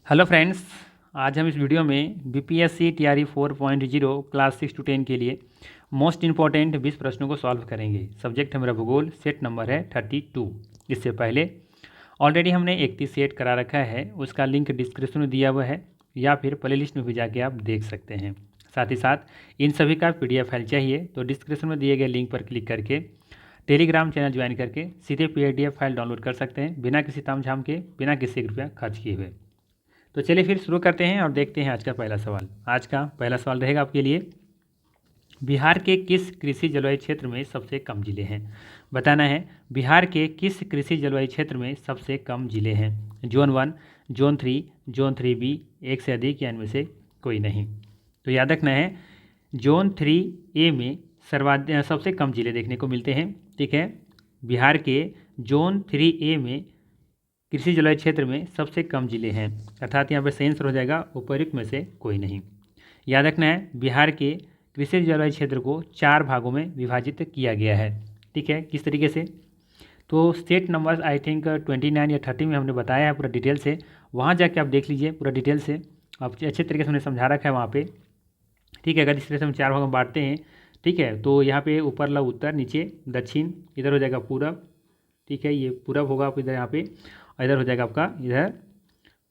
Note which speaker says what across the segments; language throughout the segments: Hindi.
Speaker 1: हेलो फ्रेंड्स, आज हम इस वीडियो में बीपीएससी टीआरई 4.0 क्लास 6 to 10 के लिए मोस्ट इंपॉर्टेंट 20 प्रश्नों को सॉल्व करेंगे। सब्जेक्ट है मेरा भूगोल, सेट नंबर है 32। इससे पहले ऑलरेडी हमने 31 सेट करा रखा है, उसका लिंक डिस्क्रिप्शन में दिया हुआ है या फिर प्ले लिस्ट में भी जाके आप देख सकते हैं। साथ ही साथ इन सभी का PDF फाइल चाहिए तो डिस्क्रिप्शन में दिए गए लिंक पर क्लिक करके टेलीग्राम चैनल ज्वाइन करके सीधे PDF फाइल डाउनलोड कर सकते हैं, बिना किसी तामझाम के, बिना किसी रुपया खर्च किए हुए। तो चलिए फिर शुरू करते हैं और देखते हैं आज का पहला सवाल। आज का पहला सवाल रहेगा आपके लिए, बिहार के किस कृषि जलवायु क्षेत्र में सबसे कम जिले हैं? बताना है बिहार के किस कृषि जलवायु क्षेत्र में सबसे कम जिले हैं। जोन 1, जोन 3, जोन 3B, एक से अधिक या इनमें से कोई नहीं। तो याद रखना है जोन 3A में सबसे कम जिले देखने को मिलते हैं। ठीक है, बिहार के जोन 3A में कृषि जलवायु क्षेत्र में सबसे कम जिले हैं, अर्थात यहाँ पर सही आंसर हो जाएगा उपर्युक्त में से कोई नहीं। याद रखना है बिहार के कृषि जलवायु क्षेत्र को 4 भागों में विभाजित किया गया है। ठीक है, किस तरीके से? तो स्टेट नंबर आई थिंक 29 या 30 में हमने बताया है पूरा डिटेल से, वहाँ जाके आप देख लीजिए पूरा डिटेल से, आप अच्छे तरीके से हमने समझा रखा है वहाँ पे। ठीक है, अगर इस तरह से हम 4 भागों में बांटते हैं, ठीक है, तो यहाँ पे ऊपर ला उत्तर, नीचे दक्षिण, इधर हो जाएगा पूरब। ठीक है, ये पूरब होगा आप इधर, यहाँ पे इधर हो जाएगा आपका इधर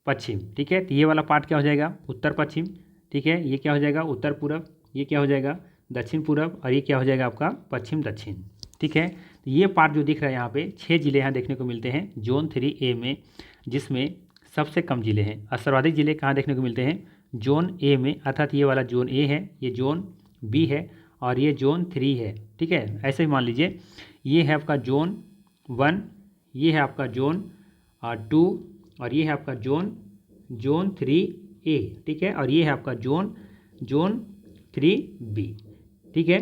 Speaker 1: पश्चिम। ठीक है, तो ये वाला पार्ट क्या हो जाएगा? उत्तर पश्चिम। ठीक है, ये क्या हो जाएगा? उत्तर पूरब। ये क्या हो जाएगा? दक्षिण पूरब। और ये क्या हो जाएगा आपका? पश्चिम दक्षिण। ठीक है, तो ये पार्ट जो दिख रहा है यहाँ पे 6 जिले यहाँ देखने को मिलते हैं जोन 3A में, जिसमें सबसे कम जिले हैं। और सर्वाधिक जिले कहाँ देखने को मिलते हैं? जोन A में, अर्थात ये वाला जोन A है, ये जोन B है और ये जोन 3 है। ठीक है, ऐसे ही मान लीजिए ये है आपका जोन 1, ये है आपका जोन 2 और ये है आपका जोन 3A। ठीक है, और ये है आपका जोन 3B। ठीक है,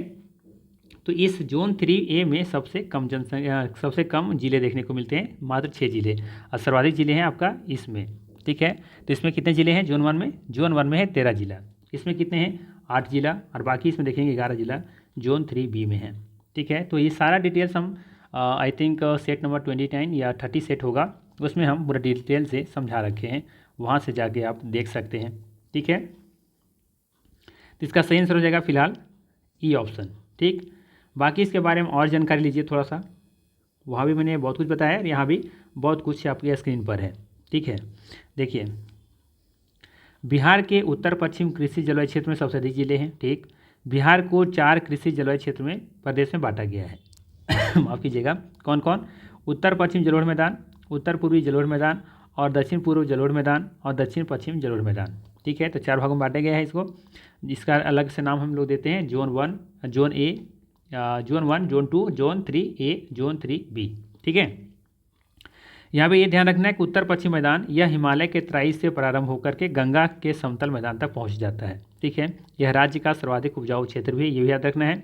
Speaker 1: तो इस जोन 3A में सबसे कम जनसंख्या, सबसे कम जिले देखने को मिलते हैं, मात्र 6 जिले। और सर्वाधिक जिले हैं आपका इसमें। ठीक है, तो इसमें कितने जिले हैं जोन 1 में? जोन 1 में है 13 जिला। इसमें कितने हैं? 8 जिला। और बाकी इसमें देखेंगे 11 जिला जोन 3B में है। ठीक है, तो ये सारा डिटेल्स हम आई थिंक सेट नंबर 29 या 30 सेट होगा, उसमें हम पूरा डिटेल से समझा रखे हैं, वहाँ से जाके आप देख सकते हैं। ठीक है, तो इसका सही आंसर हो जाएगा फिलहाल ई ऑप्शन। ठीक, बाकी इसके बारे में और जानकारी लीजिए थोड़ा सा, वहाँ भी मैंने बहुत कुछ बताया और यहाँ भी बहुत कुछ आपके स्क्रीन पर है। ठीक है, देखिए बिहार के उत्तर पश्चिम कृषि जलवायु क्षेत्र में सबसे अधिक जिले हैं। ठीक, बिहार को 4 कृषि जलवायु क्षेत्र में प्रदेश में बांटा गया है। माफ़ कीजिएगा, कौन कौन? उत्तर पश्चिम जलोढ़ मैदान, उत्तर पूर्वी जलोढ़ मैदान और दक्षिण पूर्व जलोढ़ मैदान और दक्षिण पश्चिम जलोढ़ मैदान। ठीक है, तो 4 भागों में बांटा गया है इसको। इसका अलग से नाम हम लोग देते हैं zone 1, zone A, zone 1, zone 2, zone 3A, zone 3B। ठीक है, यहाँ पे ये ध्यान रखना है कि उत्तर पश्चिम मैदान यह हिमालय के तराई से प्रारंभ होकर के गंगा के समतल मैदान तक पहुँच जाता है। ठीक है, यह राज्य का सर्वाधिक उपजाऊ क्षेत्र भी है, ये भी याद रखना है।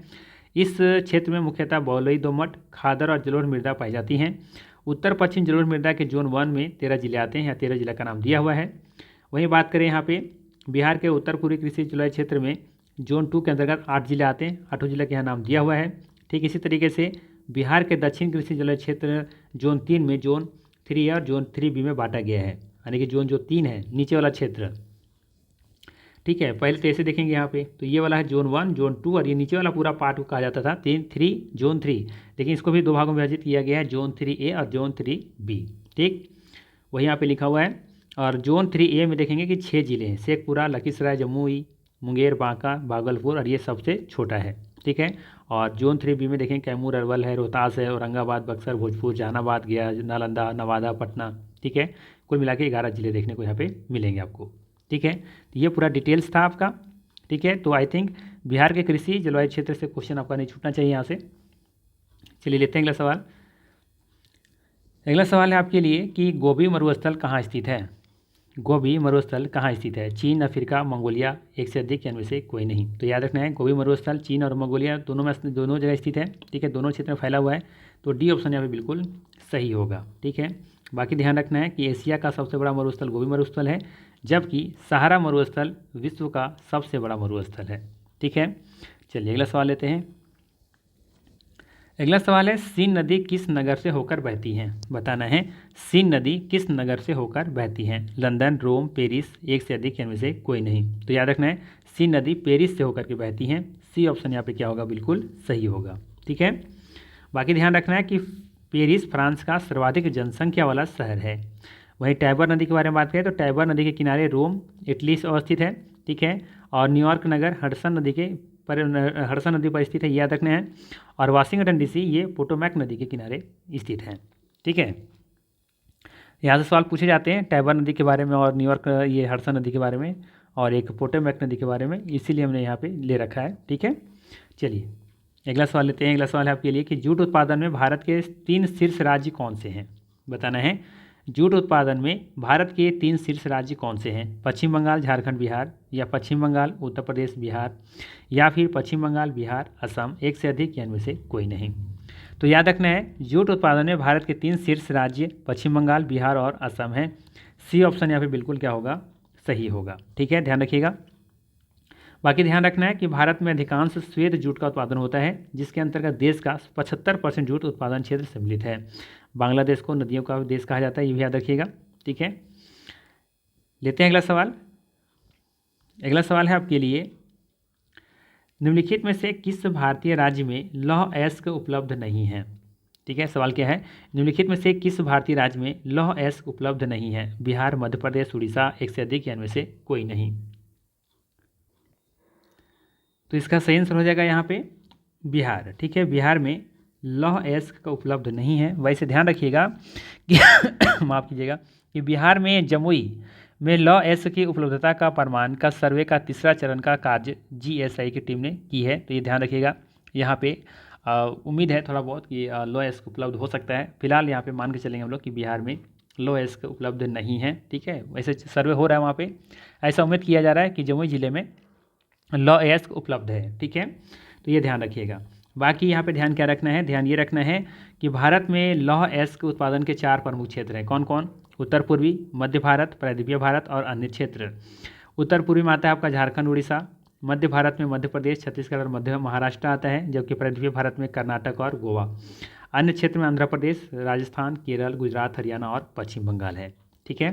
Speaker 1: इस क्षेत्र में मुख्यतः बलुई दोमट, खादर और जलोढ़ मृदा पाई जाती हैं। उत्तर पश्चिम जलोढ़ मृदा के जोन 1 में 13 जिले आते हैं, या 13 जिला का नाम दिया हुआ है। वहीं बात करें यहाँ पे बिहार के उत्तर पूर्वी कृषि जलवायु क्षेत्र में जोन 2 के अंतर्गत 8 जिले आते हैं, 8 जिले के यहाँ नाम दिया हुआ है। ठीक, इसी तरीके से बिहार के दक्षिण कृषि जलवायु क्षेत्र जोन 3 में जोन 3 और जोन 3B में बांटा गया है, यानी कि जोन जो 3 है नीचे वाला क्षेत्र। ठीक है, पहले तो ऐसे देखेंगे यहाँ पे, तो ये वाला है जोन 1, जोन 2 और ये नीचे वाला पूरा पार्ट को कहा जाता था 3 जोन 3, लेकिन इसको भी 2 भागों में विभाजित किया गया है, जोन 3A और जोन 3B। ठीक, वही यहाँ पे लिखा हुआ है। और जोन 3A में देखेंगे कि 6 जिले हैं, शेखपुरा, लखीसराय, जमुई, मुंगेर, बांका, भागलपुर और ये सबसे छोटा है। ठीक है, और जोन 3B में देखें कैमूर, अरवल है, रोहतास है, औरंगाबाद, बक्सर, भोजपुर, जहानाबाद, गया, नालंदा, नवादा, पटना। ठीक है, कुल मिला के 11 जिले देखने को यहाँ पे मिलेंगे आपको। ठीक है, तो ये पूरा डिटेल्स था आपका। ठीक है, तो आई थिंक बिहार के कृषि जलवायु क्षेत्र से क्वेश्चन आपका नहीं छूटना चाहिए यहाँ से। चलिए लेते हैं अगला सवाल। अगला सवाल है आपके लिए कि गोबी मरुस्थल कहाँ स्थित है? गोबी मरुस्थल कहाँ स्थित है? चीन, अफ्रीका, मंगोलिया, एक से अधिक या इनमें से कोई नहीं। तो याद रखना है गोबी मरुस्थल चीन और मंगोलिया दोनों जगह स्थित है। ठीक है, दोनों क्षेत्र में फैला हुआ है, तो डी ऑप्शन यहाँ पे बिल्कुल सही होगा। ठीक है, बाकी ध्यान रखना है कि एशिया का सबसे बड़ा मरुस्थल गोबी मरुस्थल है, जबकि सहारा मरुस्थल विश्व का सबसे बड़ा मरुस्थल है। ठीक है, चलिए अगला सवाल लेते हैं। अगला सवाल है, सीन नदी किस नगर से होकर बहती है? बताना है सीन नदी किस नगर से होकर बहती है? लंदन, रोम, पेरिस, एक से अधिक या इनमें से कोई नहीं। तो याद रखना है सीन नदी पेरिस से होकर के बहती है। सी ऑप्शन यहाँ पे क्या होगा, बिल्कुल सही होगा। ठीक है, बाकी ध्यान रखना है कि पेरिस फ्रांस का सर्वाधिक जनसंख्या वाला शहर है। वहीं टाइबर नदी के बारे में बात करें तो टाइबर नदी के किनारे रोम इटली से अवस्थित है। ठीक है, और न्यूयॉर्क नगर हडसन नदी पर स्थित है, याद रखना है। और वाशिंगटन डीसी ये पोटोमैक नदी के किनारे स्थित है। ठीक है, यहाँ से सवाल पूछे जाते हैं टाइबर नदी के बारे में और न्यूयॉर्क ये हडसन नदी के बारे में और एक पोटोमैक नदी के बारे में, इसीलिए हमने यहाँ पे ले रखा है। ठीक है, चलिए अगला सवाल लेते हैं। अगला सवाल है आपके लिए कि जूट उत्पादन में भारत के 3 शीर्ष राज्य कौन से हैं? बताना है जूट उत्पादन में भारत के 3 शीर्ष राज्य कौन से हैं? पश्चिम बंगाल, झारखंड, बिहार, या पश्चिम बंगाल, उत्तर प्रदेश, बिहार, या फिर पश्चिम बंगाल, बिहार, असम, एक से अधिक या इनमें से कोई नहीं। तो याद रखना है जूट उत्पादन में भारत के 3 शीर्ष राज्य पश्चिम बंगाल, बिहार और असम हैं। सी ऑप्शन यहाँ पे बिल्कुल क्या होगा, सही होगा। ठीक है, ध्यान रखिएगा। बाकी ध्यान रखना है कि भारत में अधिकांश श्वेत जूट का उत्पादन होता है, जिसके अंतर्गत देश का 75% जूट उत्पादन क्षेत्र सम्मिलित है। बांग्लादेश को नदियों का देश कहा जाता है, ये भी याद रखिएगा। ठीक है, लेते हैं अगला सवाल। अगला सवाल है आपके लिए, निम्नलिखित में से किस भारतीय राज्य में लौह अयस्क उपलब्ध नहीं है? ठीक है, सवाल क्या है, निम्नलिखित में से किस भारतीय राज्य में लौह अयस्क उपलब्ध नहीं है? बिहार, मध्य प्रदेश, उड़ीसा, एक से अधिक या इनमें से कोई नहीं। तो इसका सही आंसर हो जाएगा यहाँ पे बिहार। ठीक है, बिहार में लौह अयस्क का उपलब्ध नहीं है। वैसे ध्यान रखिएगा कि माफ़ कीजिएगा कि बिहार में जमुई में लौह अयस्क की उपलब्धता का प्रमाण का सर्वे का तीसरा चरण का कार्य जीएसआई की टीम ने की है। तो ये ध्यान रखिएगा, यहाँ पे उम्मीद है थोड़ा बहुत कि लौह अयस्क उपलब्ध हो सकता है। फिलहाल यहाँ पे मान के चलेंगे हम लोग कि बिहार में लौह अयस्क उपलब्ध नहीं है। ठीक है, वैसे सर्वे हो रहा है वहाँ पे, ऐसा उम्मीद किया जा रहा है कि जमुई जिले में लौह अयस्क उपलब्ध है। ठीक है, तो ये ध्यान रखिएगा। बाकी यहाँ पे ध्यान क्या रखना है, ध्यान ये रखना है कि भारत में लौह अयस्क उत्पादन के 4 प्रमुख क्षेत्र हैं। कौन कौन? उत्तर पूर्वी, मध्य भारत, प्रायद्वीपीय भारत और अन्य क्षेत्र। उत्तर पूर्वी में आता है आपका झारखंड, उड़ीसा। मध्य भारत में मध्य प्रदेश, छत्तीसगढ़ और मध्य महाराष्ट्र आता है, जबकि प्रायद्वीपीय भारत में कर्नाटक और गोवा। अन्य क्षेत्र में आंध्र प्रदेश, राजस्थान, केरल, गुजरात, हरियाणा और पश्चिम बंगाल है। ठीक है,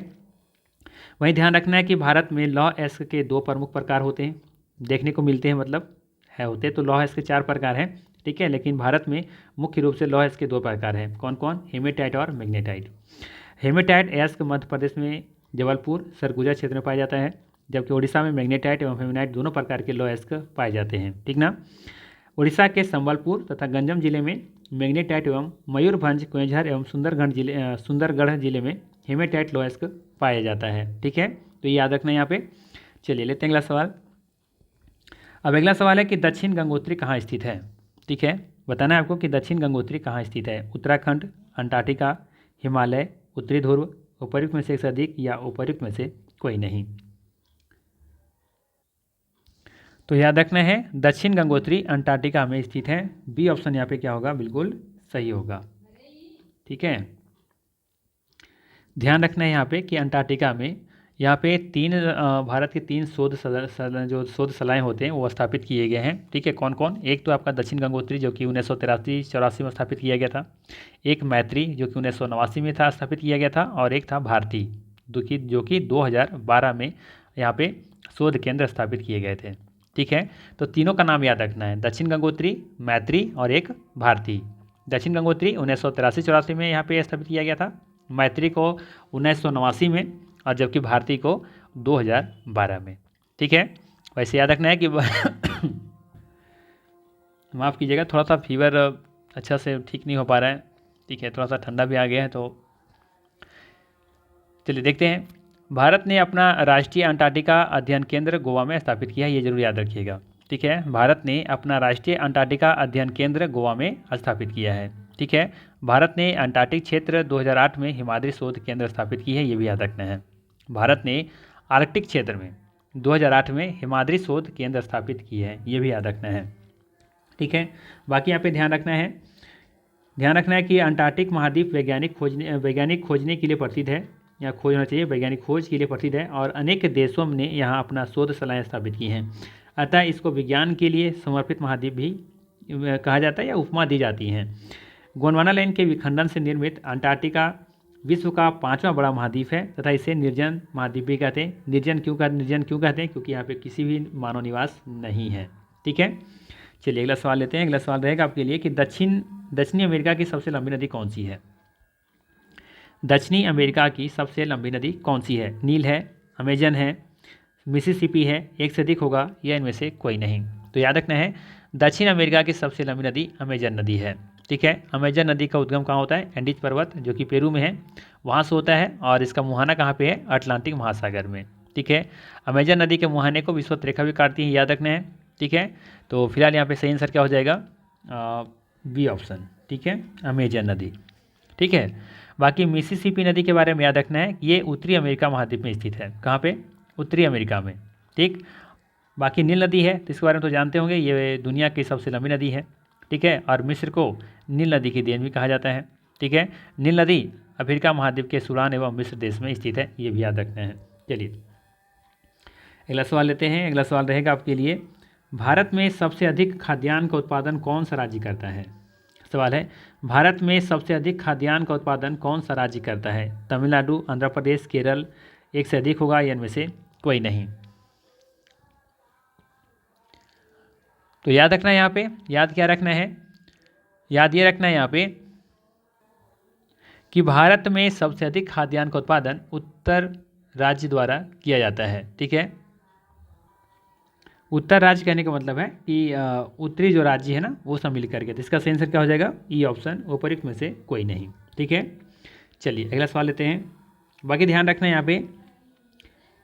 Speaker 1: वहीं ध्यान रखना है कि भारत में लौह अयस्क के 2 प्रमुख प्रकार होते हैं, देखने को मिलते हैं, मतलब है होते तो लौह अयस्क के 4 प्रकार हैं। ठीक है, लेकिन भारत में मुख्य रूप से लौह अयस्क के 2 प्रकार हैं। कौन कौन? हेमेटाइट और मैग्नेटाइट। हेमेटाइट अयस्क मध्य प्रदेश में जबलपुर, सरगुजा क्षेत्र में पाया जाता है, जबकि उड़ीसा में मैग्नेटाइट एवं हेमेटाइट दोनों प्रकार के लौह अयस्क पाए जाते हैं। ठीक ना, उड़ीसा के संबलपुर तथा गंजम जिले में मैग्नेटाइट एवं मयूरभंज, क्वेंझर एवं सुंदरगढ़ जिले में हेमेटाइट लौह अयस्क पाया जाता है। ठीक है, तो ये याद रखना है यहाँ पे। चलिए लेते हैं अगला सवाल। अब अगला सवाल है कि दक्षिण गंगोत्री कहाँ स्थित है? ठीक है, बताना है आपको कि दक्षिण गंगोत्री कहाँ स्थित है। उत्तराखंड, अंटार्कटिका, हिमालय, उत्तरी ध्रुव, उपर्युक्त में से एक से अधिक या उपर्युक्त में से कोई नहीं। तो याद रखना है दक्षिण गंगोत्री अंटार्कटिका में स्थित है। बी ऑप्शन यहाँ पे क्या होगा, बिल्कुल सही होगा। ठीक है, ध्यान रखना है यहाँ पे कि अंटार्कटिका में यहाँ पे 3 भारत के 3 जो शोधशालाएँ होते हैं वो स्थापित किए गए हैं। ठीक है, कौन कौन? एक तो आपका दक्षिण गंगोत्री जो कि 1983-84 में स्थापित किया गया था, एक मैत्री जो कि 1989 में था स्थापित किया गया था, और एक था भारती जो कि 2012 में यहाँ पे शोध केंद्र स्थापित किए गए थे। ठीक है, तो तीनों का नाम याद रखना है, दक्षिण गंगोत्री, मैत्री और एक भारती। दक्षिण गंगोत्री 1983-84 में यहाँ पे स्थापित किया गया था, मैत्री को 1989 में और जबकि भारती को 2012 में। ठीक है, वैसे याद रखना है कि माफ़ कीजिएगा, थोड़ा सा फीवर अच्छा से ठीक नहीं हो पा रहा है। ठीक है, थोड़ा सा ठंडा भी आ गया है। तो चलिए देखते हैं। भारत ने अपना राष्ट्रीय अंटार्कटिका अध्ययन केंद्र गोवा में स्थापित किया है, ये जरूर याद रखिएगा। ठीक है, भारत ने अपना राष्ट्रीय अंटार्कटिका अध्ययन केंद्र गोवा में स्थापित किया है। ठीक है, भारत ने अंटार्कटिक क्षेत्र 2008 में हिमाद्री शोध केंद्र स्थापित की है, ये भी याद रखना है। भारत ने आर्कटिक क्षेत्र में 2008 में हिमाद्री शोध केंद्र स्थापित की है, ये भी याद रखना है। ठीक है, बाकी यहाँ पे ध्यान रखना है कि अंटार्कटिक महाद्वीप वैज्ञानिक खोजने के लिए प्रसिद्ध है, या खोज होना चाहिए, वैज्ञानिक खोज के लिए प्रसिद्ध है, और अनेक देशों ने यहाँ अपना शोधशालाएँ स्थापित की हैं। अतः इसको विज्ञान के लिए समर्पित महाद्वीप भी कहा जाता है या उपमा दी जाती हैं। गोंडवाना लाइन के विखंडन से निर्मित अंटार्कटिका विश्व का 5वां बड़ा महाद्वीप है तथा इसे निर्जन महाद्वीप भी कहते हैं। निर्जन क्यों कहते हैं? क्योंकि यहाँ पे किसी भी मानव निवास नहीं है। ठीक है, चलिए अगला सवाल लेते हैं। अगला सवाल रहेगा आपके लिए कि दक्षिणी अमेरिका की सबसे लंबी नदी कौन सी है? दक्षिणी अमेरिका की सबसे लंबी नदी कौन सी है? नील है, अमेजन है, मिसिसिपी है, एक से अधिक होगा या इनमें से कोई नहीं। तो याद रखना है, दक्षिण अमेरिका की सबसे लंबी नदी अमेजन नदी है। ठीक है, अमेजन नदी का उद्गम कहाँ होता है? एंडीज पर्वत जो कि पेरू में है, वहाँ से होता है और इसका मुहाना कहाँ पे है? अटलांटिक महासागर में। ठीक है, अमेजन नदी के मुहाने को विषुवत रेखा भी काटती है, याद रखना है। ठीक है, तो फिलहाल यहाँ पे सही आंसर क्या हो जाएगा? B option. ठीक है, अमेजन नदी। ठीक है, बाकी मिसिसिपी नदी के बारे में याद रखना है, ये उत्तरी अमेरिका महाद्वीप में स्थित है। कहाँ पे? उत्तरी अमेरिका में। ठीक, बाकी नील नदी है तो इसके बारे में तो जानते होंगे, ये दुनिया की सबसे लंबी नदी है। ठीक है, और मिस्र को नील नदी की देन भी कहा जाता है। ठीक है, नील नदी अफ्रीका महाद्वीप के सूडान एवं मिस्र देश में स्थित है, ये भी याद रखना है। चलिए अगला सवाल लेते हैं। अगला सवाल रहेगा आपके लिए, भारत में सबसे अधिक खाद्यान्न का उत्पादन कौन सा राज्य करता है? सवाल है, भारत में सबसे अधिक खाद्यान्न का उत्पादन कौन सा राज्य करता है? तमिलनाडु, आंध्र प्रदेश, केरल, एक से अधिक होगा या इनमें से कोई नहीं। तो याद रखना है यहाँ पे, याद क्या रखना है? याद ये रखना है यहाँ पे कि भारत में सबसे अधिक खाद्यान्न का उत्पादन उत्तर राज्य द्वारा किया जाता है। ठीक है, उत्तर राज्य कहने का मतलब है कि उत्तरी जो राज्य है ना वो सब मिल करके, तो इसका सही आंसर क्या हो जाएगा? ई ऑप्शन, उपयुक्त में से कोई नहीं। ठीक है, चलिए अगला सवाल लेते हैं। बाकी ध्यान रखना है यहाँ पे,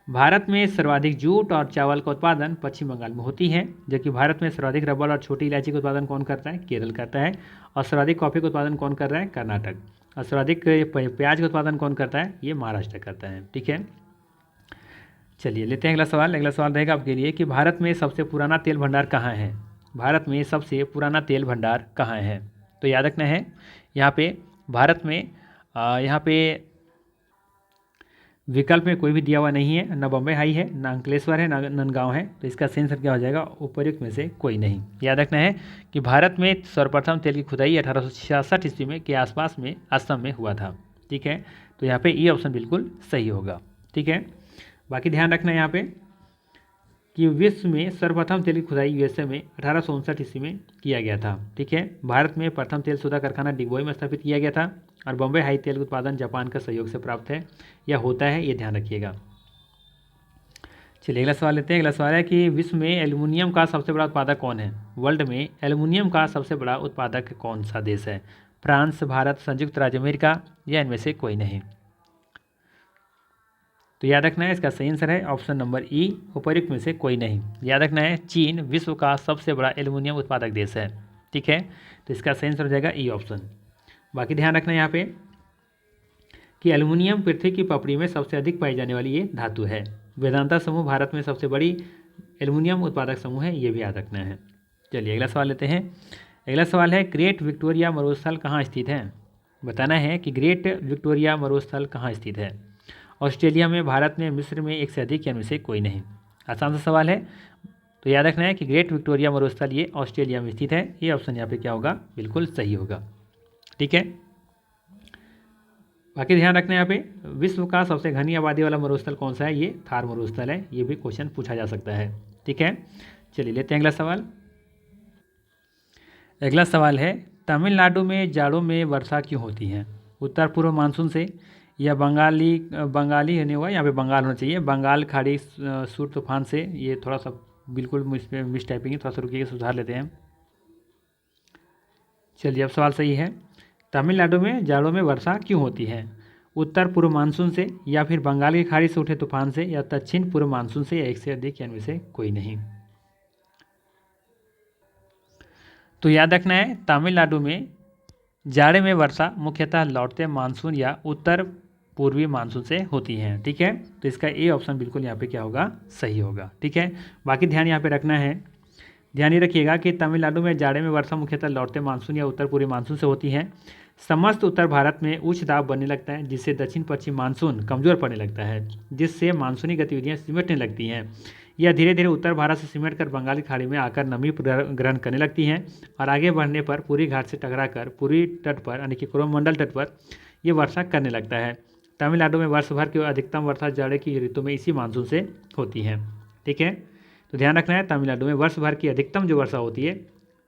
Speaker 1: भारत में सर्वाधिक जूट और चावल का उत्पादन पश्चिम बंगाल में होती है, जबकि भारत में सर्वाधिक रबर और छोटी इलायची का उत्पादन कौन करता है? केरल करता है। और सर्वाधिक कॉफी का उत्पादन कौन कर रहा है? कर्नाटक। और सर्वाधिक प्याज का उत्पादन कौन करता है? ये महाराष्ट्र करता है। ठीक है, चलिए लेते हैं अगला सवाल। अगला सवाल रहेगा आपके लिए कि भारत में सबसे पुराना तेल भंडार कहाँ है? भारत में सबसे पुराना तेल भंडार कहाँ है? तो याद रखना है यहाँ पे, भारत में यहाँ पे विकल्प में कोई भी दिया हुआ नहीं है, ना बम्बई हाई है, ना अंकलेश्वर है, ना नंदगांव है, तो इसका सही आंसर क्या हो जाएगा? उपयुक्त में से कोई नहीं। याद रखना है कि भारत में सर्वप्रथम तेल की खुदाई 1866 ईस्वी में के आसपास में असम में हुआ था। ठीक है, तो यहाँ पे ई ऑप्शन बिल्कुल सही होगा। ठीक है, बाकी ध्यान रखना है यहाँ पे कि विश्व में सर्वप्रथम तेल की खुदाई यूएसए में 1859 ईस्वी में किया गया था। ठीक है, भारत में प्रथम तेल शोधक कारखाना डिगबोई में स्थापित किया गया था और बम्बई हाई तेल उत्पादन जापान का सहयोग से प्राप्त है या होता है, ये ध्यान रखिएगा। चलिए अगला सवाल लेते हैं। अगला सवाल है कि विश्व में एल्युमिनियम का सबसे बड़ा उत्पादक कौन है? वर्ल्ड में एल्युमिनियम का सबसे बड़ा उत्पादक कौन सा देश है? फ्रांस, भारत, संयुक्त राज्य अमेरिका या इनमें से कोई नहीं। तो याद रखना है इसका सही आंसर है ऑप्शन नंबर ई, उपयुक्त में से कोई नहीं। याद रखना है चीन विश्व का सबसे बड़ा एल्युमिनियम उत्पादक देश है। ठीक है, तो इसका सही आंसर हो जाएगा ई ऑप्शन। बाकी ध्यान रखना है यहाँ पे कि एल्युमिनियम पृथ्वी की पपड़ी में सबसे अधिक पाई जाने वाली ये धातु है। वेदांता समूह भारत में सबसे बड़ी एल्युमिनियम उत्पादक समूह है, ये भी याद रखना है। चलिए अगला सवाल लेते हैं। अगला सवाल है, ग्रेट विक्टोरिया मरुस्थल कहाँ स्थित है? बताना है कि ग्रेट विक्टोरिया मरुस्थल कहाँ स्थित है। ऑस्ट्रेलिया में, भारत में, मिस्र में, एक से अधिक या इनमें से कोई नहीं। आसान सा सवाल है, तो याद रखना है कि ग्रेट विक्टोरिया मरुस्थल ये ऑस्ट्रेलिया में स्थित है। ये ऑप्शन यहाँ पे क्या होगा? बिल्कुल सही होगा। ठीक है, बाकी ध्यान रखना है यहाँ पे विश्व का सबसे घनी आबादी वाला मरुस्थल कौन सा है? ये थार मरुस्थल है, ये भी क्वेश्चन पूछा जा सकता है। ठीक है, चलिए लेते हैं अगला सवाल। अगला सवाल है, तमिलनाडु में जाड़ों में वर्षा क्यों होती है? उत्तर पूर्व मानसून से या बंगाली नहीं होगा, यहाँ पे बंगाल होना चाहिए, बंगाल खाड़ी सूट तूफान से। ये थोड़ा सा बिल्कुल मिस टाइपिंग है, थोड़ा सा रुकिए सुधार लेते हैं। चलिए अब सवाल सही है, तमिलनाडु में जाड़ों में वर्षा क्यों होती है? उत्तर पूर्व मानसून से या फिर बंगाल की खाड़ी से उठे तूफान से या दक्षिण पूर्व मानसून से या एक से अधिक या इनमें से कोई नहीं। तो याद रखना है तमिलनाडु में जाड़े में वर्षा मुख्यतः लौटते मानसून या उत्तर पूर्वी मानसून से होती हैं। ठीक है, तो इसका ए ऑप्शन बिल्कुल यहाँ पे क्या होगा? सही होगा। ठीक है, बाकी ध्यान यहाँ पे रखना है, ध्यान ये रखिएगा कि तमिलनाडु में जाड़े में वर्षा मुख्यतः लौटते मानसून या उत्तर पूर्वी मानसून से होती है। समस्त उत्तर भारत में उच्च दाब बनने लगता है, जिससे दक्षिण पश्चिम मानसून कमज़ोर पड़ने लगता है, जिससे मानसूनी गतिविधियाँ सिमटने लगती हैं। यह धीरे धीरे उत्तर भारत से सिमट कर बंगाल की खाड़ी में आकर नमी ग्रहण करने लगती हैं और आगे बढ़ने पर पूरी घाट से टकराकर पूरी तट पर यानी कि कोरोमंडल तट पर यह वर्षा करने लगता है। तमिलनाडु में वर्ष भर की अधिकतम वर्षा जाड़े की ऋतु में इसी मानसून से होती है। ठीक है, तो ध्यान रखना है, तमिलनाडु में वर्ष भर की अधिकतम जो वर्षा होती है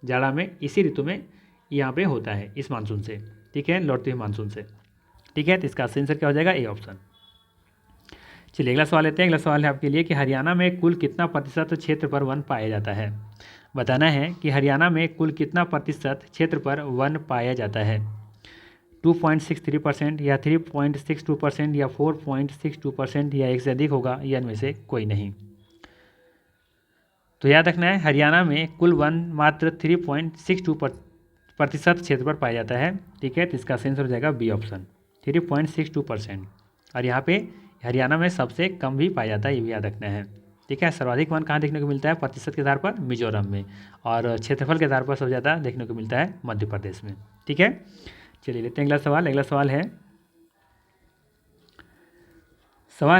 Speaker 1: जाड़ा में इसी ऋतु में यहाँ पे होता है, इस मानसून से। ठीक है, लौटते हुए मानसून से। ठीक है, तो इसका आंसर क्या हो जाएगा, ए ऑप्शन। चलिए अगला सवाल लेते हैं। अगला सवाल है आपके लिए कि हरियाणा में कुल कितना प्रतिशत क्षेत्र पर वन पाया जाता है। बताना है कि हरियाणा में कुल कितना प्रतिशत क्षेत्र पर वन पाया जाता है। 2.63% या 3.62% या 4.62% या एक से अधिक होगा, या इनमें से कोई नहीं। तो याद रखना है, हरियाणा में कुल वन मात्र 3.62% क्षेत्र पर पाया जाता है। ठीक है, तो इसका आंसर हो जाएगा बी ऑप्शन, 3.62%। और यहाँ पे हरियाणा में सबसे कम भी पाया जाता है, ये भी याद रखना है। ठीक है, सर्वाधिक वन कहाँ देखने को मिलता है प्रतिशत के आधार पर, मिजोरम में, और क्षेत्रफल के आधार पर सबसे ज़्यादा देखने को मिलता है मध्य प्रदेश में। ठीक है, चलिए लेते हैं अगला सवाल। अगला सवाल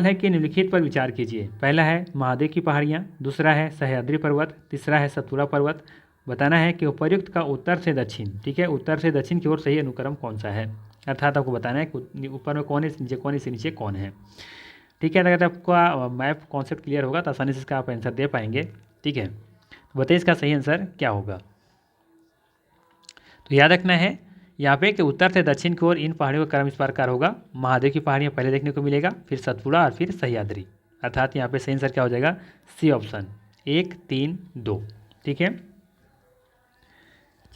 Speaker 1: है कि निम्नलिखित पर विचार कीजिए। पहला है महादेव की पहाड़ियाँ, दूसरा है सह्याद्री पर्वत, तीसरा है सतपुड़ा पर्वत। बताना है कि उपर्युक्त का उत्तर से दक्षिण, ठीक है, उत्तर से दक्षिण की ओर सही अनुक्रम कौन सा है, अर्थात आपको बताना है कि ऊपर में कौन है, नीचे कौन है, इससे नीचे कौन है। ठीक है, अगर आपका मैप कॉन्सेप्ट क्लियर होगा तो आसानी से इसका आप आंसर दे पाएंगे। ठीक है, तो बताइए इसका सही आंसर क्या होगा। तो याद रखना है यहाँ पे कि उत्तर से दक्षिण की ओर इन पहाड़ियों का क्रम इस प्रकार होगा। महादेव की पहाड़ियाँ पहले देखने को मिलेगा, फिर सतपुड़ा और फिर सह्याद्री, अर्थात यहाँ पे सही आंसर क्या हो जाएगा, सी ऑप्शन, 1, 3, 2। ठीक है,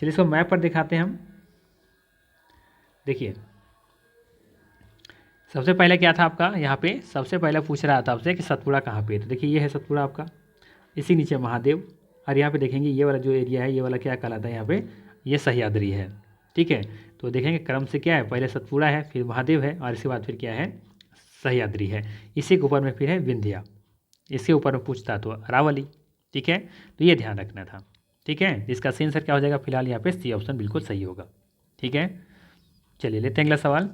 Speaker 1: चलिए इसको मैप पर दिखाते हैं हम। देखिए सबसे पहले क्या था आपका, यहाँ पे सबसे पहले पूछ रहा था आपसे कि सतपुड़ा कहाँ पे है। तो देखिए ये है सतपुड़ा आपका, इसी नीचे महादेव, और यहाँ पे देखेंगे ये वाला जो एरिया है, ये वाला क्या कहलाता है यहाँ पे, ये सह्याद्री है। ठीक है, तो देखेंगे क्रम से क्या है, पहले सतपुड़ा है, फिर महादेव है, और इसके बाद फिर क्या है, सह्याद्री है। इसी के ऊपर में फिर है विंध्या, इसके ऊपर में पूछता तो अरावली। ठीक है, तो ये ध्यान रखना था। ठीक है, इसका सही आंसर क्या हो जाएगा, फिलहाल यहाँ पे सी ऑप्शन बिल्कुल सही होगा। ठीक है, चलिए लेते हैं अगला सवाल।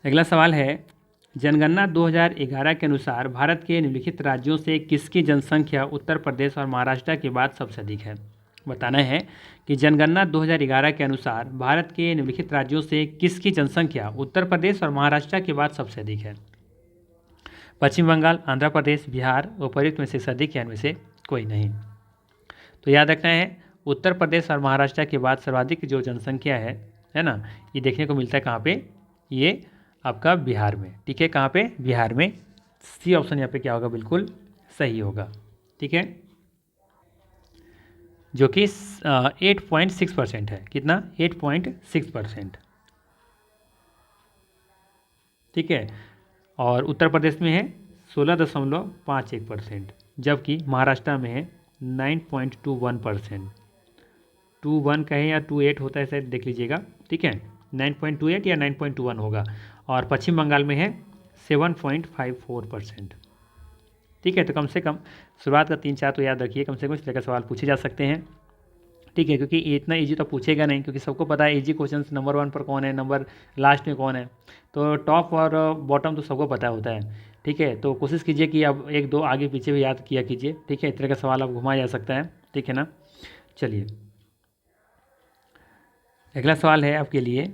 Speaker 1: अगला सवाल है जनगणना 2011 के अनुसार भारत के निम्नलिखित राज्यों से किसकी जनसंख्या उत्तर प्रदेश और महाराष्ट्र के बाद सबसे अधिक है। बताना है कि जनगणना 2011 के अनुसार भारत के निम्नलिखित राज्यों से किसकी जनसंख्या उत्तर प्रदेश और महाराष्ट्र के बाद सबसे अधिक है। पश्चिम बंगाल, आंध्र प्रदेश, बिहार, उपर्युक्त में से अधिक या इनमें से कोई नहीं। तो याद रखना है उत्तर प्रदेश और महाराष्ट्र के बाद सर्वाधिक जो जनसंख्या है ना, ये देखने को मिलता है कहाँ पे, ये आपका बिहार में। ठीक है, कहाँ पे, बिहार में। सी ऑप्शन यहाँ पे क्या होगा, बिल्कुल सही होगा। ठीक है, जो कि 8.6% है। कितना, 8.6%। ठीक है, और उत्तर प्रदेश में है 16.51%, जबकि महाराष्ट्र में है 9.21%। 21 कहें या 28 होता है शायद, देख लीजिएगा। ठीक है, 9.28 या 9.21 होगा। और पश्चिम बंगाल में है 7.54%। ठीक है, तो कम से कम शुरुआत का 3-4 तो याद रखिए, कम से कम इस तरह का सवाल पूछे जा सकते हैं। ठीक है, क्योंकि इतना इजी तो पूछेगा नहीं, क्योंकि सबको पता है इजी क्वेश्चन नंबर 1 पर कौन है, नंबर लास्ट में कौन है, तो टॉप और बॉटम तो सबको पता होता है। ठीक है, तो कोशिश कीजिए कि आप 1-2 आगे पीछे भी याद किया कीजिए। ठीक है, इस तरह का सवाल आप घुमाया जा सकता है। ठीक है ना, चलिए अगला सवाल है आपके लिए,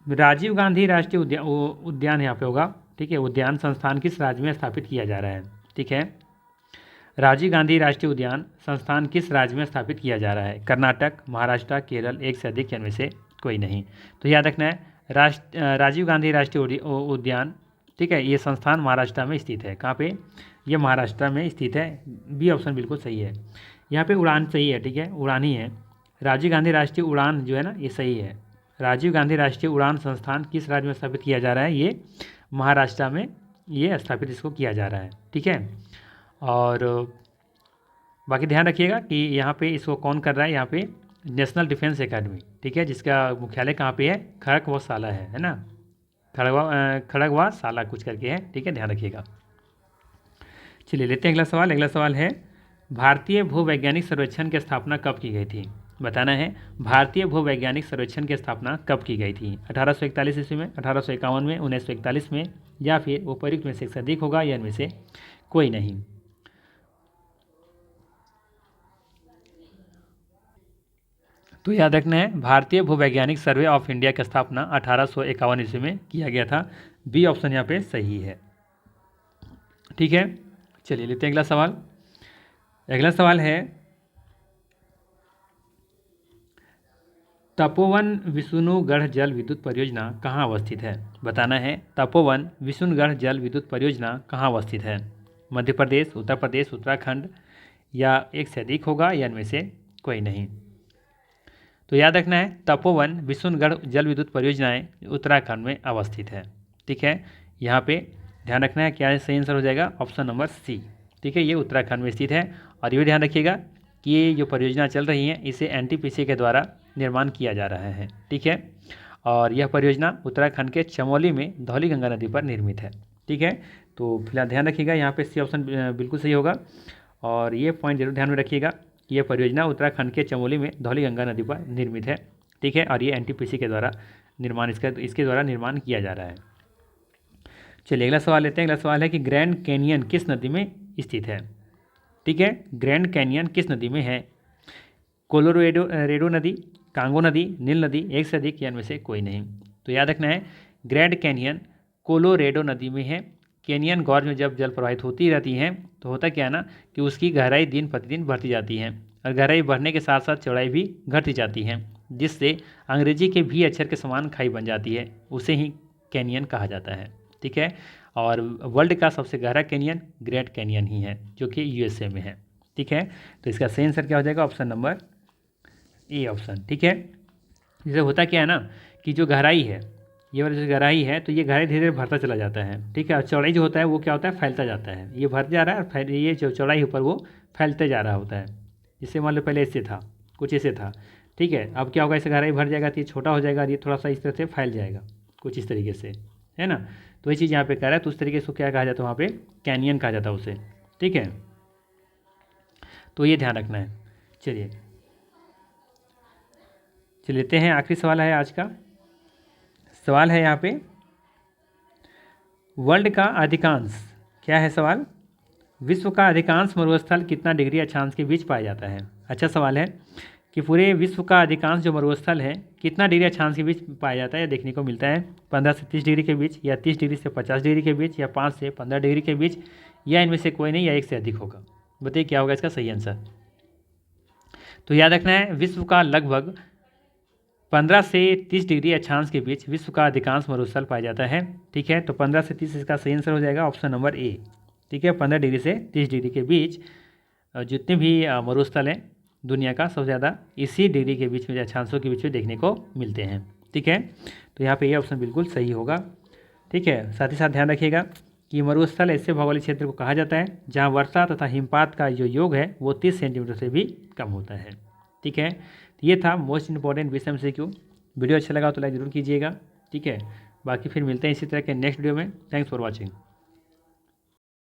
Speaker 1: राजीव गांधी राष्ट्रीय उद्यान यहाँ पे होगा। ठीक है, उद्यान संस्थान किस राज्य में स्थापित किया जा रहा है। ठीक है, राजीव गांधी राष्ट्रीय उद्यान संस्थान किस राज्य में स्थापित किया जा रहा है, कर्नाटक, महाराष्ट्र, केरल, एक से अधिक या इनमें से कोई नहीं। तो याद रखना है राजीव गांधी राष्ट्रीय उद्यान, ठीक है, ये संस्थान महाराष्ट्र में स्थित है। कहाँ पे, ये महाराष्ट्र में स्थित है। बी ऑप्शन बिल्कुल सही है। यहाँ पे उड़ान सही है। ठीक है, उड़ान ही है। राजीव गांधी राष्ट्रीय उड़ान जो है ना, ये सही है। राजीव गांधी राष्ट्रीय उड़ान संस्थान किस राज्य में स्थापित किया जा रहा है, ये महाराष्ट्र में ये स्थापित इसको किया जा रहा है। ठीक है, और बाकी ध्यान रखिएगा कि यहाँ पे इसको कौन कर रहा है, यहाँ पे नेशनल डिफेंस एकेडमी। ठीक है, जिसका मुख्यालय कहाँ पे है, खड़गवासाला है ना, खड़गवासाला कुछ करके है। ठीक है, ध्यान रखिएगा। चलिए लेते हैं अगला सवाल। अगला सवाल है भारतीय भूवैज्ञानिक सर्वेक्षण की स्थापना कब की गई थी। बताना है भारतीय भूवैज्ञानिक सर्वेक्षण की स्थापना कब की गई थी? 1841 ईस्वी में, 1851 में, 1941 में, या फिर उपर्युक्त में से अधिक होगा या इनमें से कोई नहीं। तो याद रखना है भारतीय भूवैज्ञानिक सर्वे ऑफ इंडिया की स्थापना 1851 ईस्वी में किया गया था। बी ऑप्शन यहाँ पे सही है। ठीक है, चलिए लेते हैं अगला सवाल। अगला सवाल है तपोवन विष्णुगढ़ जल विद्युत परियोजना कहाँ अवस्थित है? बताना है तपोवन विष्णुगढ़ जल विद्युत परियोजना कहाँ अवस्थित है? मध्य प्रदेश, उत्तर प्रदेश, उत्तराखंड, या एक से अधिक होगा या इनमें से कोई नहीं। तो याद रखना है तपोवन विष्णुगढ़ जल विद्युत परियोजनाएं उत्तराखंड में अवस्थित है। ठीक है, यहाँ पे ध्यान रखना है क्या सही आंसर हो जाएगा? Option number C. ठीक है, ये उत्तराखंड में स्थित है। और ये भी ध्यान रखिएगा कि ये जो परियोजना चल रही है इसे एनटीपीसी के द्वारा निर्माण किया जा रहा है। ठीक है, और यह परियोजना उत्तराखंड के चमोली में धौलीगंगा नदी पर निर्मित है। ठीक है, तो फिलहाल ध्यान रखिएगा यहाँ पे सी ऑप्शन बिल्कुल सही होगा। और ये पॉइंट जरूर ध्यान में रखिएगा कि यह परियोजना उत्तराखंड के चमोली में धौलीगंगा नदी पर निर्मित है। ठीक है, और ये एनटीपीसी के द्वारा निर्माण इसके द्वारा निर्माण किया जा रहा है। चलिए अगला सवाल लेते हैं। अगला सवाल है कि ग्रैंड कैनियन किस नदी में स्थित है? ठीक है, ग्रैंड कैनियन किस नदी में है? कोलोरेडो नदी, कांगो नदी, नील नदी, एक से अधिक या इनमें से कोई नहीं। तो याद रखना है ग्रैंड कैनियन कोलोरेडो नदी में है। कैनियन गॉर्ज में जब जल प्रवाहित होती रहती हैं तो होता क्या है ना कि उसकी गहराई दिन प्रतिदिन बढ़ती जाती है और गहराई बढ़ने के साथ साथ चौड़ाई भी घटती जाती है, जिससे अंग्रेजी के भी अक्षर के समान खाई बन जाती है। उसे ही कैनियन कहा जाता है। ठीक है, और वर्ल्ड का सबसे गहरा कैनियन ग्रैंड कैनियन ही है जो कि यूएसए में है। ठीक है, तो इसका सही आंसर क्या हो जाएगा? Option number A option. ठीक है, जैसे होता क्या है ना कि जो गहराई है, ये वाली जो गहराई है तो ये गहराई धीरे धीरे भरता चला जाता है। ठीक है, और चौड़ाई जो होता है वो क्या होता है? फैलता जाता है। ये भर जा रहा है और ये जो चौड़ाई ऊपर वो फैलते जा रहा होता है। जैसे मान लो पहले ऐसे था, कुछ ऐसे था। ठीक है, अब क्या होगा? इसे गहराई भर जाएगा तो ये छोटा हो जाएगा और ये थोड़ा सा इस तरह से फैल जाएगा, कुछ इस तरीके से, है ना। तो ये चीज़ यहाँ पे कह रहा है, तो उस तरीके से क्या कहा जाता है? वहाँ पे कैनियन कहा जाता है उसे। ठीक है, तो ये ध्यान रखना है। चलिए लेते हैं आखिरी सवाल है आज का। सवाल है यहाँ पे वर्ल्ड का अधिकांश, क्या है सवाल? विश्व का अधिकांश मरुस्थल कितना डिग्री अक्षांश के बीच पाया जाता है? अच्छा सवाल है कि पूरे विश्व का अधिकांश जो मरुस्थल है कितना डिग्री अक्षांश के बीच पाया जाता है? देखने को मिलता है 15 से 30 डिग्री के बीच, या 30 डिग्री से 50 डिग्री के बीच, या 5 से 15 डिग्री के बीच, या इनमें से कोई नहीं, या एक से अधिक होगा। बताइए क्या होगा इसका सही आंसर? तो याद रखना है विश्व का लगभग 15 से 30 डिग्री अक्षांश के बीच विश्व का अधिकांश मरुस्थल पाया जाता है। ठीक है, तो 15 से 30 इसका सही आंसर हो जाएगा ऑप्शन नंबर ए। ठीक है, 15 डिग्री से 30 डिग्री के बीच जितने भी मरुस्थल हैं दुनिया का सबसे ज़्यादा इसी डिग्री के बीच में, अक्षांशों के बीच में देखने को मिलते हैं। ठीक है, तो यहाँ पे ये ऑप्शन बिल्कुल सही होगा। ठीक है, साथ ही साथ ध्यान रखिएगा कि मरुस्थल ऐसे भौगोलिक क्षेत्र को कहा जाता है जहाँ वर्षा तथा हिमपात का जो योग है वो 30 सेंटीमीटर से भी कम होता है। ठीक है, तो ये था मोस्ट इंपॉर्टेंट विषय MCQ। वीडियो अच्छा लगा तो लाइक ज़रूर कीजिएगा। ठीक है, बाकी फिर मिलते हैं इसी तरह के नेक्स्ट वीडियो में। Thanks for watching.